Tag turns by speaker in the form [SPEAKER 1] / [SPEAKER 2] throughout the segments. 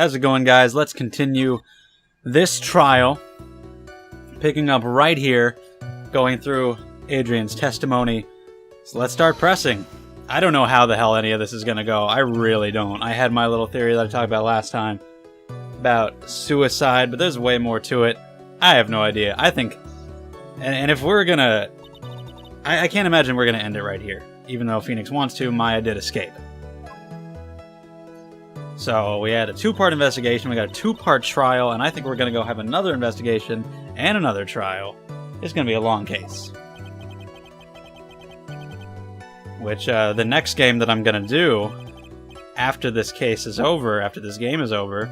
[SPEAKER 1] How's it going, guys? Let's continue this trial. Picking up right here, going through Adrian's testimony. So let's start pressing. I don't know how the hell any of this is going to go. I really don't. I had my little theory that I talked about last time about suicide, but there's way more to it. I have no idea. I think... And if we're going to... I can't imagine we're going to end it right here. Even though Phoenix wants to, Maya did escape. So we had a two-part investigation, we got a two-part trial, and I think we're going to go have another investigation and another trial. It's going to be a long case. Which, the next game that I'm going to do, after this case is over, after this game is over,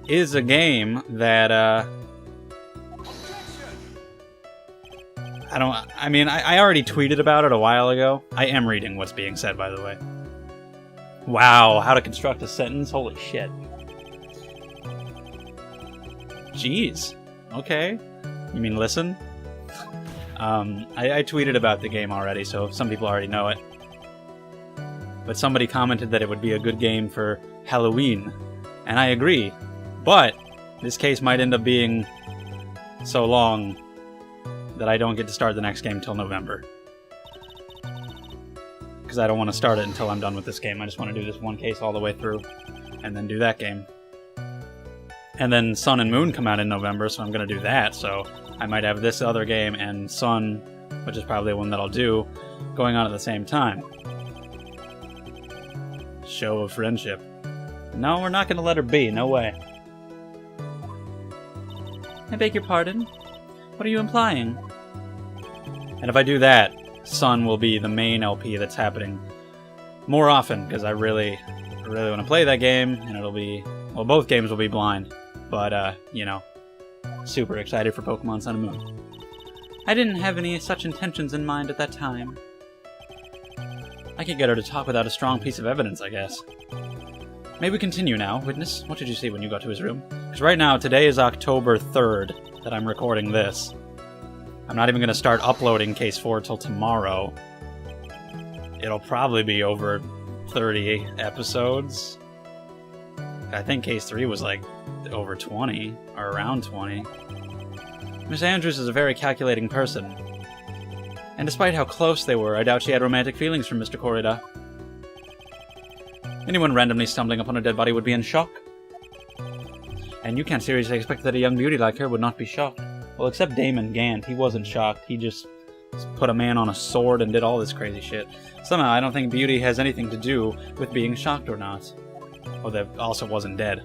[SPEAKER 1] is a game that, I already tweeted about it a while ago. I am reading what's being said, by the way. Wow, how to construct a sentence? Holy shit. Jeez. Okay. You mean listen? I tweeted about the game already, so some people already know it. But somebody commented that it would be a good game for Halloween. And I agree. But this case might end up being so long that I don't get to start the next game till November. Because I don't want to start it until I'm done with this game. I just want to do this one case all the way through, and then do that game. And then Sun and Moon come out in November, so I'm going to do that, so I might have this other game and Sun, which is probably one that I'll do, going on at the same time. Show of friendship. No, we're not going to let her be, no way. I beg your pardon? What are you implying? And if I do that, Sun will be the main LP that's happening more often, because I really want to play that game, and it'll be... Well, both games will be blind, but, you know, super excited for Pokemon Sun and Moon. I didn't have any such intentions in mind at that time. I could get her to talk without a strong piece of evidence, I guess. May we continue now, witness? What did you see when you got to his room? Because right now, today is October 3rd that I'm recording this. I'm not even going to start uploading Case 4 till tomorrow. It'll probably be over 30 episodes. I think Case 3 was like over 20, or around 20. Miss Andrews is a very calculating person. And despite how close they were, I doubt she had romantic feelings for Mr. Corrida. Anyone randomly stumbling upon a dead body would be in shock. And you can't seriously expect that a young beauty like her would not be shocked. Well, except Damon Gant, he wasn't shocked. He just put a man on a sword and did all this crazy shit. Somehow, I don't think beauty has anything to do with being shocked or not. Well, that also wasn't dead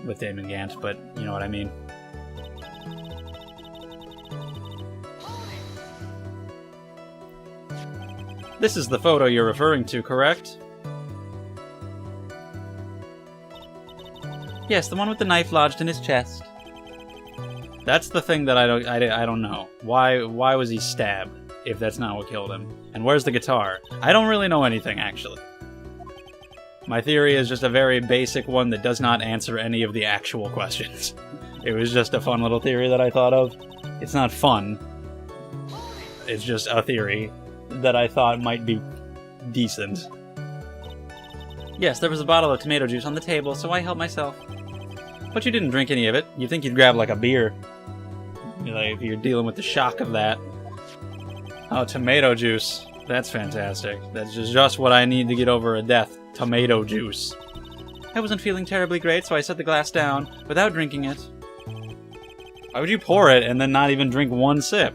[SPEAKER 1] with Damon Gant, but you know what I mean. This is the photo you're referring to, correct? Yes, the one with the knife lodged in his chest. That's the thing that I don't know. Why was he stabbed, if that's not what killed him? And where's the guitar? I don't really know anything, actually. My theory is just a very basic one that does not answer any of the actual questions. It was just a fun little theory that I thought of. It's not fun. It's just a theory that I thought might be decent. Yes, there was a bottle of tomato juice on the table, so I helped myself. But you didn't drink any of it. You'd think you'd grab, like, a beer. Like, if you're dealing with the shock of that. Oh, tomato juice. That's fantastic. That's just what I need to get over a death. Tomato juice. I wasn't feeling terribly great, so I set the glass down without drinking it. Why would you pour it and then not even drink one sip?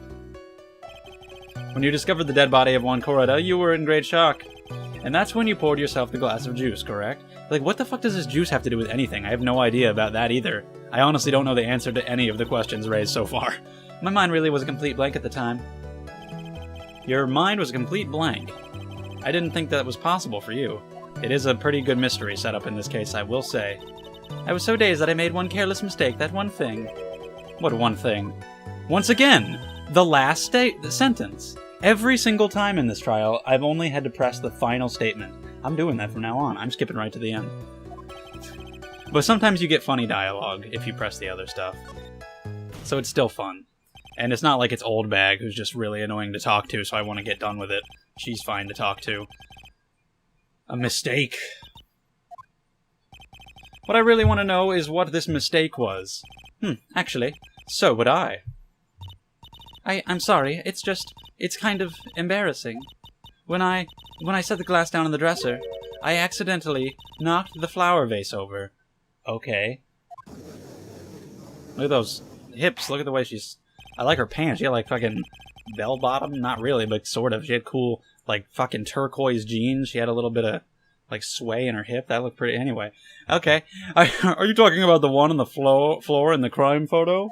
[SPEAKER 1] When you discovered the dead body of Juan Corrida, you were in great shock. And that's when you poured yourself the glass of juice, correct? Like, what the fuck does this juice have to do with anything? I have no idea about that either. I honestly don't know the answer to any of the questions raised so far. My mind really was a complete blank at the time. Your mind was a complete blank. I didn't think that was possible for you. It is a pretty good mystery set up in this case, I will say. I was so dazed that I made one careless mistake, that one thing. What one thing? Once again, the last sentence. Every single time in this trial, I've only had to press the final statement. I'm doing that from now on. I'm skipping right to the end. But sometimes you get funny dialogue if you press the other stuff. So it's still fun. And it's not like it's Old Bag, who's just really annoying to talk to, so I want to get done with it. She's fine to talk to. A mistake. What I really want to know is what this mistake was. Actually, so would I. I'm sorry, it's kind of embarrassing. When I set the glass down on the dresser, I accidentally knocked the flower vase over. Okay. Look at those hips, look at the way she's... I like her pants, she had like fucking bell bottom, not really, but sort of. She had cool, like, fucking turquoise jeans, she had a little bit of, like, sway in her hip, that looked pretty... Anyway, okay. Are you talking about the one on the floor in the crime photo?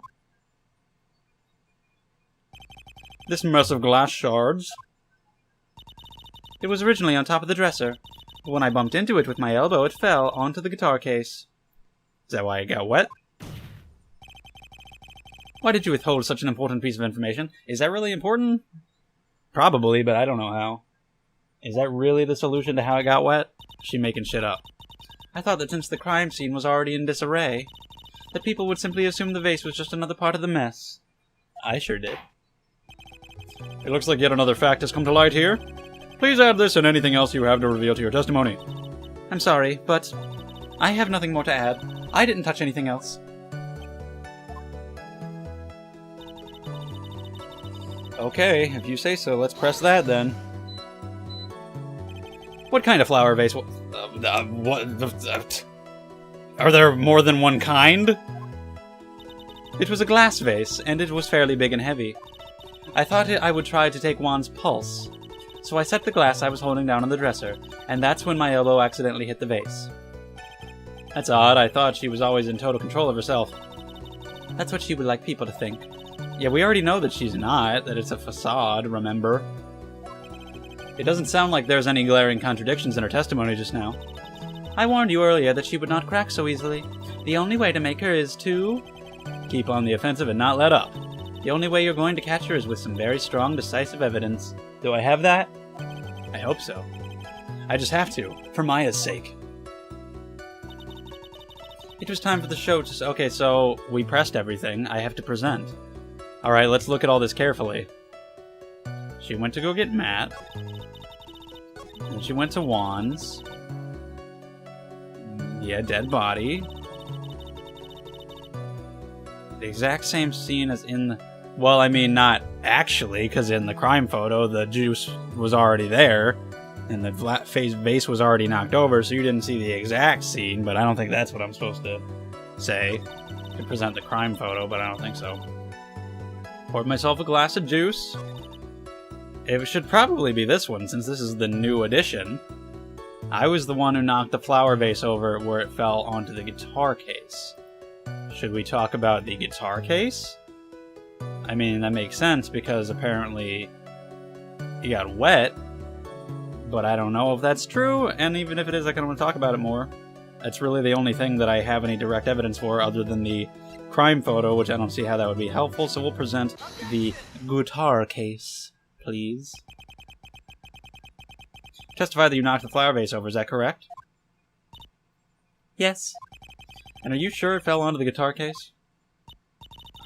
[SPEAKER 1] This mess of glass shards? It was originally on top of the dresser, but when I bumped into it with my elbow, it fell onto the guitar case. Is that why it got wet? Why did you withhold such an important piece of information? Is that really important? Probably, but I don't know how. Is that really the solution to how it got wet? She making shit up. I thought that since the crime scene was already in disarray, that people would simply assume the vase was just another part of the mess. I sure did. It looks like yet another fact has come to light here. Please add this and anything else you have to reveal to your testimony. I'm sorry, but I have nothing more to add. I didn't touch anything else. Okay, if you say so, let's press that then. What kind of flower vase? Are there more than one kind? It was a glass vase, and it was fairly big and heavy. I thought I would try to take Juan's pulse. So I set the glass I was holding down on the dresser, and that's when my elbow accidentally hit the vase. That's odd, I thought she was always in total control of herself. That's what she would like people to think. Yeah, we already know that she's not, that it's a facade, remember? It doesn't sound like there's any glaring contradictions in her testimony just now. I warned you earlier that she would not crack so easily. The only way to make her is to... keep on the offensive and not let up. The only way you're going to catch her is with some very strong, decisive evidence. Do I have that? I hope so. I just have to, for Maya's sake. It was time for the show to... Okay, so we pressed everything. I have to present. Alright, let's look at all this carefully. She went to go get Matt. Then she went to Juan's. Yeah, dead body. The exact same scene as in the... Well, I mean, not actually, because in the crime photo, the juice was already there, and the vase was already knocked over, so you didn't see the exact scene, but I don't think that's what I'm supposed to say. To present the crime photo, but I don't think so. Poured myself a glass of juice. It should probably be this one, since this is the new edition. I was the one who knocked the flower vase over where it fell onto the guitar case. Should we talk about the guitar case? I mean, that makes sense because apparently he got wet, but I don't know if that's true, and even if it is, I kind of want to talk about it more. That's really the only thing that I have any direct evidence for other than the crime photo, which I don't see how that would be helpful, so we'll present the guitar case, please. Testify that you knocked the flower vase over, is that correct? Yes. And are you sure it fell onto the guitar case?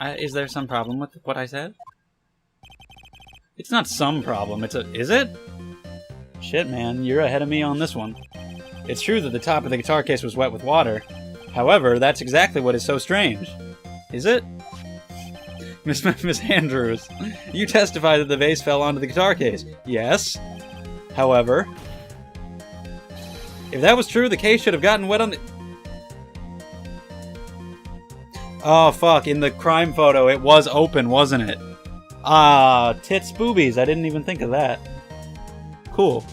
[SPEAKER 1] Is there some problem with what I said? It's not some problem, it's a... Is it? Shit, man, you're ahead of me on this one. It's true that the top of the guitar case was wet with water. However, that's exactly what is so strange. Is it? Miss Andrews, you testify that the vase fell onto the guitar case. Yes. However, if that was true, the case should have gotten wet on the... Oh, fuck. In the crime photo, it was open, wasn't it? Ah, tits boobies. I didn't even think of that. Cool.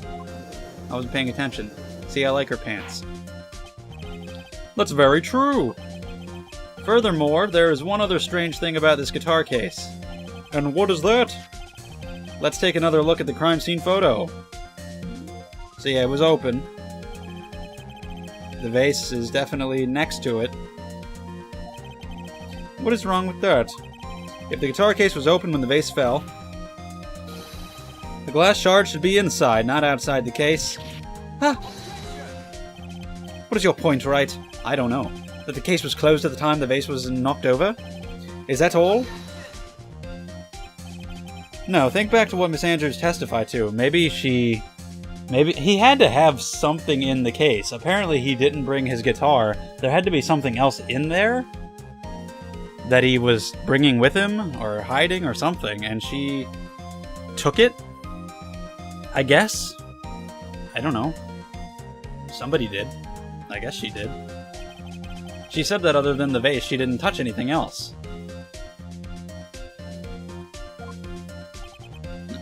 [SPEAKER 1] I wasn't paying attention. See, I like her pants. That's very true. Furthermore, there is one other strange thing about this guitar case. And what is that? Let's take another look at the crime scene photo. So yeah, it was open. The vase is definitely next to it. What is wrong with that? If the guitar case was open when the vase fell, the glass shard should be inside, not outside the case. Huh? What is your point, Wright? I don't know. That the case was closed at the time the vase was knocked over? Is that all? No, think back to what Miss Andrews testified to. Maybe she Maybe he had to have something in the case. Apparently he didn't bring his guitar. There had to be something else in there that he was bringing with him, or hiding, or something, and she took it? I guess? I don't know. Somebody did. I guess she did. She said that other than the vase, she didn't touch anything else.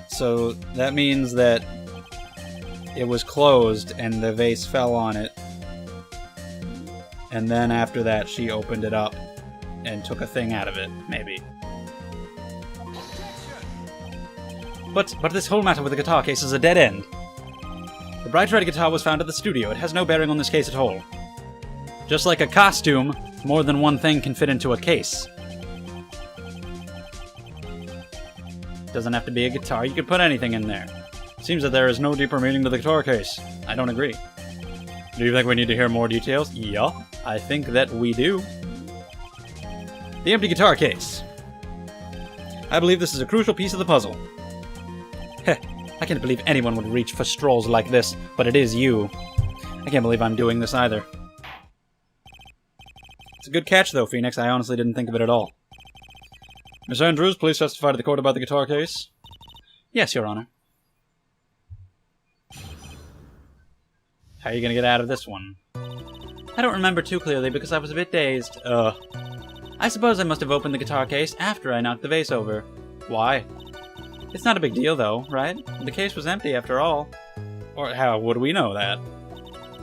[SPEAKER 1] So that means that it was closed and the vase fell on it. And then after that, she opened it up and took a thing out of it, maybe. But this whole matter with the guitar case is a dead end. The bright red guitar was found at the studio. It has no bearing on this case at all. Just like a costume, more than one thing can fit into a case. Doesn't have to be a guitar, you could put anything in there. Seems that there is no deeper meaning to the guitar case. I don't agree. Do you think we need to hear more details? Yeah, I think that we do. The empty guitar case. I believe this is a crucial piece of the puzzle. Heh, I can't believe anyone would reach for straws like this, but it is you. I can't believe I'm doing this either. It's a good catch though, Phoenix. I honestly didn't think of it at all. Miss Andrews, please testify to the court about the guitar case. Yes, Your Honor. How are you gonna get out of this one? I don't remember too clearly because I was a bit dazed. I suppose I must have opened the guitar case after I knocked the vase over. Why? It's not a big deal though, right? The case was empty after all. Or how would we know that?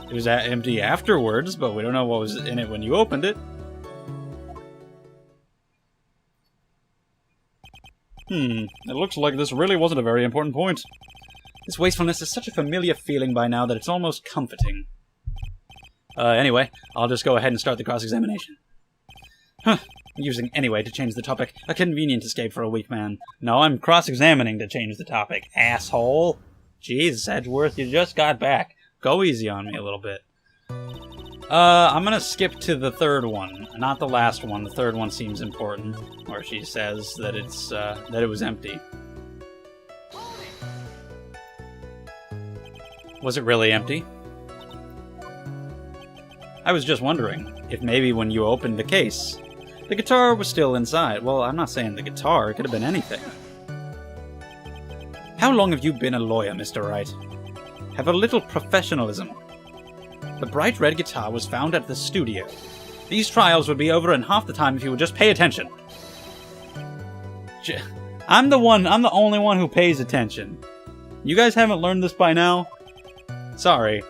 [SPEAKER 1] It was empty afterwards, but we don't know what was in it when you opened it. It looks like this really wasn't a very important point. This wastefulness is such a familiar feeling by now that it's almost comforting. Anyway, I'll just go ahead and start the cross-examination. Huh. Using anyway to change the topic. A convenient escape for a weak man. No, I'm cross-examining to change the topic, asshole. Jeez, Edgeworth, you just got back. Go easy on me a little bit. I'm gonna skip to the third one. Not the last one. The third one seems important. Where she says that it's, that it was empty. Was it really empty? I was just wondering if maybe when you opened the case, the guitar was still inside. Well, I'm not saying the guitar. It could have been anything. How long have you been a lawyer, Mr. Wright? Have a little professionalism. The bright red guitar was found at the studio. These trials would be over in half the time if you would just pay attention. I'm the only one who pays attention. You guys haven't learned this by now? Sorry.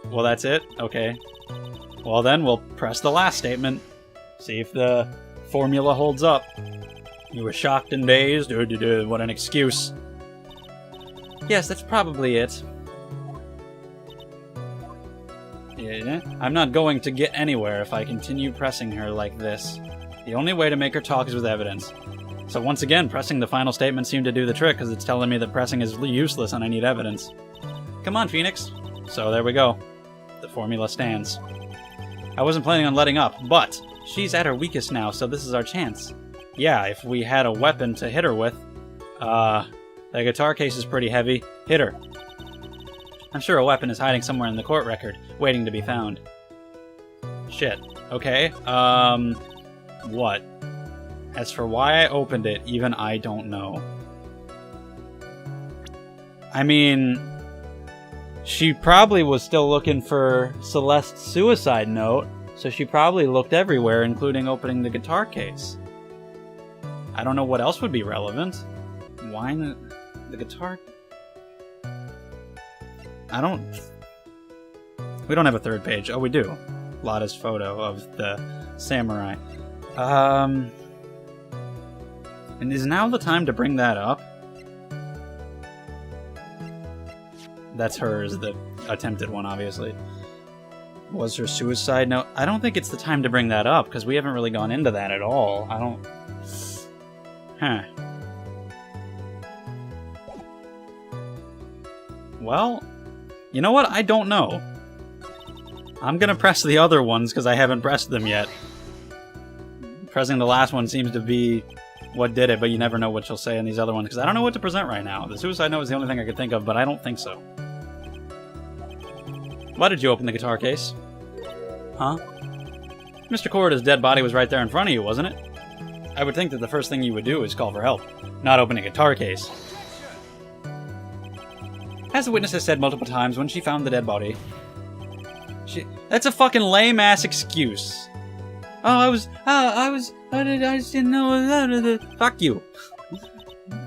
[SPEAKER 1] Well, that's it? Okay. Well then, we'll press the last statement. See if the formula holds up. You were shocked and dazed? What an excuse. Yes, that's probably it. Yeah, I'm not going to get anywhere if I continue pressing her like this. The only way to make her talk is with evidence. So once again, pressing the final statement seemed to do the trick, because it's telling me that pressing is useless and I need evidence. Come on, Phoenix. So there we go. The formula stands. I wasn't planning on letting up, but she's at her weakest now, so this is our chance. Yeah, if we had a weapon to hit her with. The guitar case is pretty heavy. Hit her. I'm sure a weapon is hiding somewhere in the court record, waiting to be found. Shit. Okay, what? As for why I opened it, even I don't know. I mean, she probably was still looking for Celeste's suicide note, so she probably looked everywhere, including opening the guitar case. I don't know what else would be relevant. Why the guitar? We don't have a third page. Oh, we do. Lotta's photo of the samurai. And is now the time to bring that up? That's hers, the attempted one, obviously. Was her suicide note? I don't think it's the time to bring that up, because we haven't really gone into that at all. I don't... Huh. Well, you know what? I don't know. I'm gonna press the other ones, because I haven't pressed them yet. Pressing the last one seems to be what did it, but you never know what she'll say in these other ones, because I don't know what to present right now. The suicide note is the only thing I could think of, but I don't think so. Why did you open the guitar case? Huh? Mr. Corrida's dead body was right there in front of you, wasn't it? I would think that the first thing you would do is call for help, not open a guitar case. As the witness has said multiple times, when she found the dead body... That's a fucking lame-ass excuse. Oh, I just didn't know... Fuck you.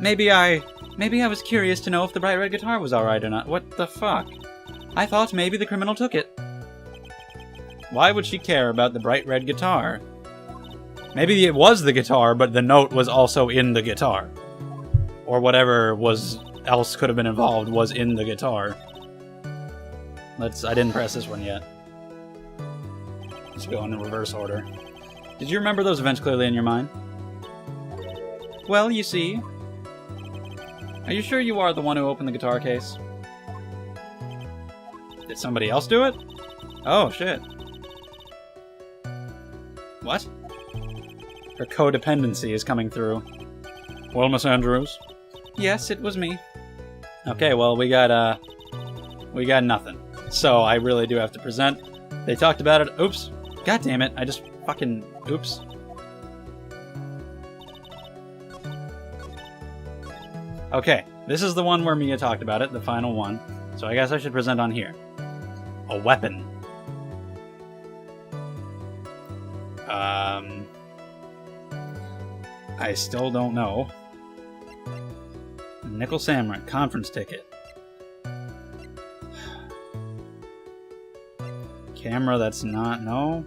[SPEAKER 1] Maybe I was curious to know if the bright red guitar was alright or not. What the fuck? I thought maybe the criminal took it. Why would she care about the bright red guitar? Maybe it was the guitar, but the note was also in the guitar. Or whatever else could have been involved was in the guitar. I didn't press this one yet. Let's go in reverse order. Did you remember those events clearly in your mind? Well, you see. Are you sure you are the one who opened the guitar case? Did somebody else do it? Oh, shit. What? Her codependency is coming through. Well, Miss Andrews? Yes, it was me. Okay, well, we got nothing. So, I really do have to present. They talked about it. Oops. God damn it. I just fucking... Oops. Okay, this is the one where Mia talked about it, the final one. So I guess I should present on here. A weapon. I still don't know. Nickel Samurai, conference ticket. Camera that's not... No.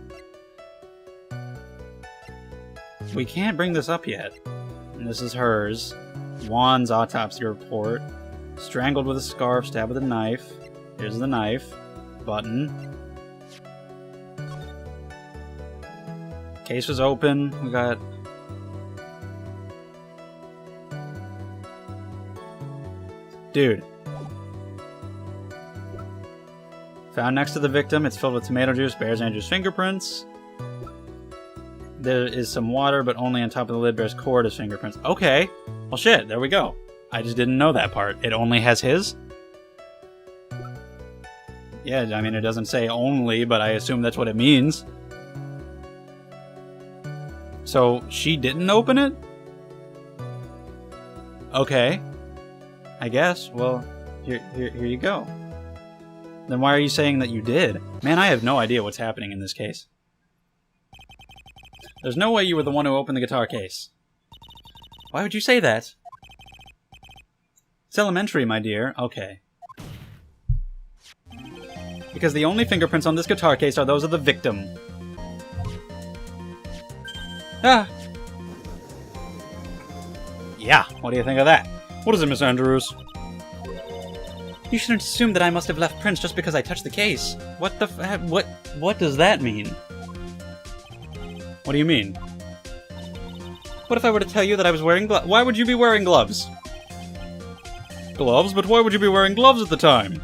[SPEAKER 1] We can't bring this up yet. And this is hers. Juan's autopsy report. Strangled with a scarf, stabbed with a knife. Here's the knife. Button. Case was open. We got... Dude. Found next to the victim. It's filled with tomato juice. Bears Andrew's fingerprints. There is some water, but only on top of the lid bears Corrida's fingerprints. Okay. Well, shit. There we go. I just didn't know that part. It only has his? Yeah, I mean, it doesn't say only, but I assume that's what it means. So, she didn't open it? Okay. I guess. Well, here you go. Then why are you saying that you did? Man, I have no idea what's happening in this case. There's no way you were the one who opened the guitar case. Why would you say that? It's elementary, my dear. Okay. Because the only fingerprints on this guitar case are those of the victim. Ah! Yeah, what do you think of that? What is it, Miss Andrews? You shouldn't assume that I must have left prints just because I touched the case. What the what does that mean? What do you mean? What if I were to tell you that I was wearing gloves? Why would you be wearing gloves? Gloves? But why would you be wearing gloves at the time?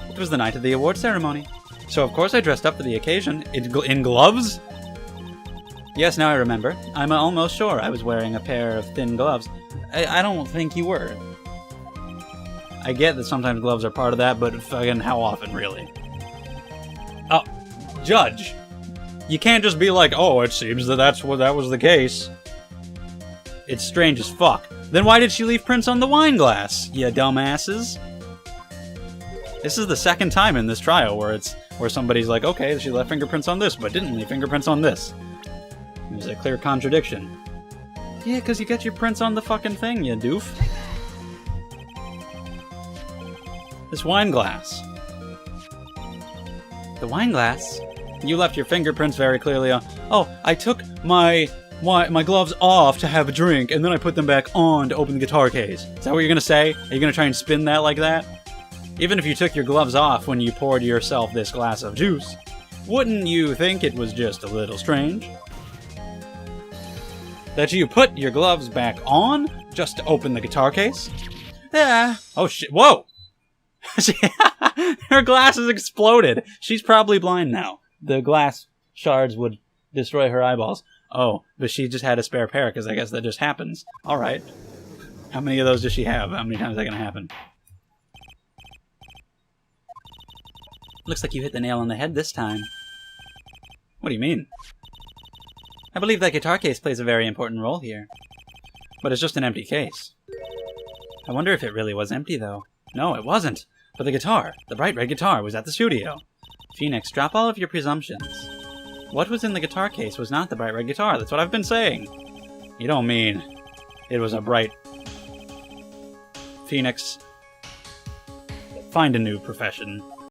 [SPEAKER 1] It was the night of the award ceremony. So of course I dressed up for the occasion. In gloves? Yes, now I remember. I'm almost sure I was wearing a pair of thin gloves. I don't think you were. I get that sometimes gloves are part of that, but fucking how often, really? Oh, Judge! You can't just be like, oh, it seems that that was the case. It's strange as fuck. Then why did she leave prints on the wine glass, you dumbasses? This is the second time in this trial where somebody's like, okay, she left fingerprints on this, but didn't leave fingerprints on this. There's a clear contradiction. Yeah, because you got your prints on the fucking thing, you doof. This wine glass. The wine glass? You left your fingerprints very clearly on... Oh, I took my gloves off to have a drink, and then I put them back on to open the guitar case. Is that what you're going to say? Are you going to try and spin that like that? Even if you took your gloves off when you poured yourself this glass of juice, wouldn't you think it was just a little strange? That you put your gloves back on just to open the guitar case? Yeah. Oh shit. Whoa! Her glasses exploded. She's probably blind now. The glass shards would destroy her eyeballs. Oh, but she just had a spare pair, because I guess that just happens. Alright. How many of those does she have? How many times is that going to happen? Looks like you hit the nail on the head this time. What do you mean? I believe that guitar case plays a very important role here. But it's just an empty case. I wonder if it really was empty, though. No, it wasn't. But the guitar, the bright red guitar, was at the studio. Phoenix, drop all of your presumptions. What was in the guitar case was not the bright red guitar. That's what I've been saying. You don't mean it was a bright... Phoenix, find a new profession.